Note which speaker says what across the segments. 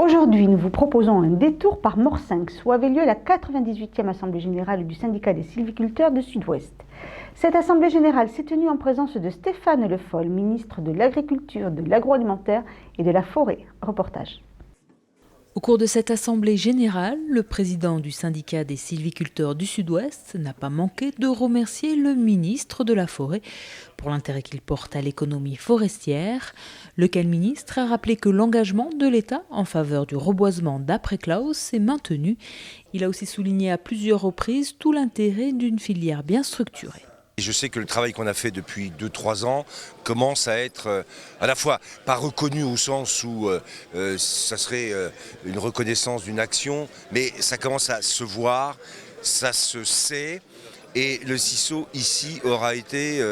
Speaker 1: Aujourd'hui, nous vous proposons un détour par Morsinx, où avait lieu la 98e Assemblée Générale du syndicat des sylviculteurs de Sud-Ouest. Cette Assemblée Générale s'est tenue en présence de Stéphane Le Foll, ministre de l'Agriculture, de l'Agroalimentaire et de la Forêt. Reportage.
Speaker 2: Au cours de cette assemblée générale, le président du syndicat des sylviculteurs du Sud-Ouest n'a pas manqué de remercier le ministre de la Forêt pour l'intérêt qu'il porte à l'économie forestière, lequel ministre a rappelé que l'engagement de l'État en faveur du reboisement d'après Claus est maintenu. Il a aussi souligné à plusieurs reprises tout l'intérêt d'une filière bien structurée.
Speaker 3: Je sais que le travail qu'on a fait depuis 2-3 ans commence à être à la fois pas reconnu au sens où ça serait une reconnaissance d'une action, mais ça commence à se voir, ça se sait, et le CISO ici aura été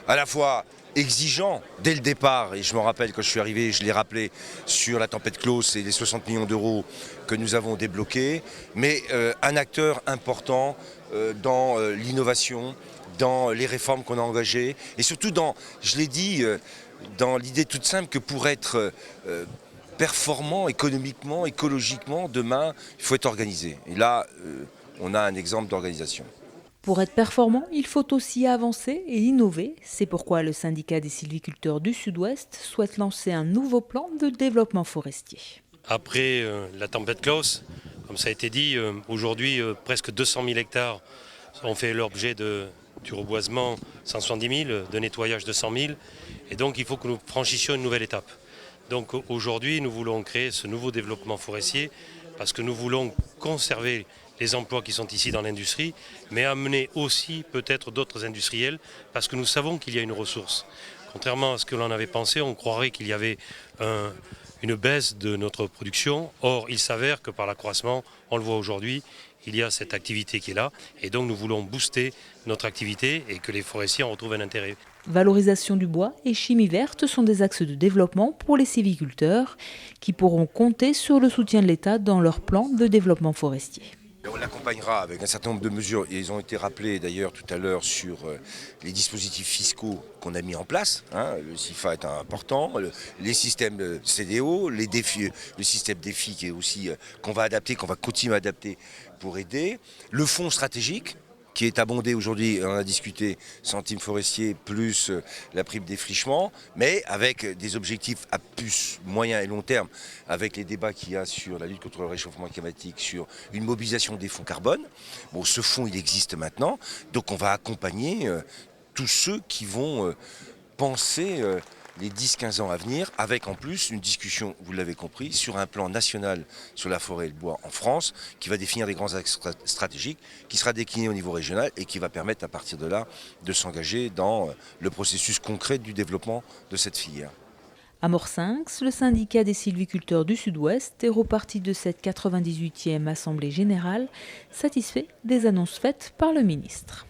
Speaker 3: à la fois exigeant dès le départ, et je me rappelle quand je suis arrivé, je l'ai rappelé sur la tempête Claus et les 60 millions d'euros que nous avons débloqués, mais un acteur important dans l'innovation, dans les réformes qu'on a engagées, et surtout dans, je l'ai dit, dans l'idée toute simple que pour être performant économiquement, écologiquement, demain, il faut être organisé. Et là, on a un exemple d'organisation.
Speaker 2: Pour être performant, il faut aussi avancer et innover. C'est pourquoi le syndicat des sylviculteurs du Sud-Ouest souhaite lancer un nouveau plan de développement forestier.
Speaker 4: Après la tempête Claus, comme ça a été dit, aujourd'hui presque 200 000 hectares ont fait l'objet du reboisement, 170 000, de nettoyage de 100 000. Et donc il faut que nous franchissions une nouvelle étape. Donc aujourd'hui nous voulons créer ce nouveau développement forestier parce que nous voulons conserver les emplois qui sont ici dans l'industrie, mais amener aussi peut-être d'autres industriels parce que nous savons qu'il y a une ressource. Contrairement à ce que l'on avait pensé, on croirait qu'il y avait une baisse de notre production. Or, il s'avère que par l'accroissement, on le voit aujourd'hui, il y a cette activité qui est là. Et donc, nous voulons booster notre activité et que les forestiers en retrouvent un intérêt.
Speaker 2: Valorisation du bois et chimie verte sont des axes de développement pour les sylviculteurs qui pourront compter sur le soutien de l'État dans leur plan de développement forestier.
Speaker 3: On l'accompagnera avec un certain nombre de mesures, et ils ont été rappelés d'ailleurs tout à l'heure sur les dispositifs fiscaux qu'on a mis en place. Le CIFA est important, les systèmes CDO, le système DEFI qui est aussi qu'on va adapter, qu'on va continuer à adapter pour aider. Le fonds stratégique, qui est abondé aujourd'hui, on a discuté, centimes forestiers plus la prime défrichement, mais avec des objectifs à plus moyen et long terme, avec les débats qu'il y a sur la lutte contre le réchauffement climatique, sur une mobilisation des fonds carbone. Bon, ce fonds, il existe maintenant, donc on va accompagner tous ceux qui vont penser les 10-15 ans à venir, avec en plus une discussion, vous l'avez compris, sur un plan national sur la forêt et le bois en France, qui va définir des grands axes stratégiques, qui sera décliné au niveau régional et qui va permettre à partir de là de s'engager dans le processus concret du développement de cette filière.
Speaker 2: À Morsinx, le syndicat des sylviculteurs du Sud-Ouest est reparti de cette 98e Assemblée Générale, satisfait des annonces faites par le ministre.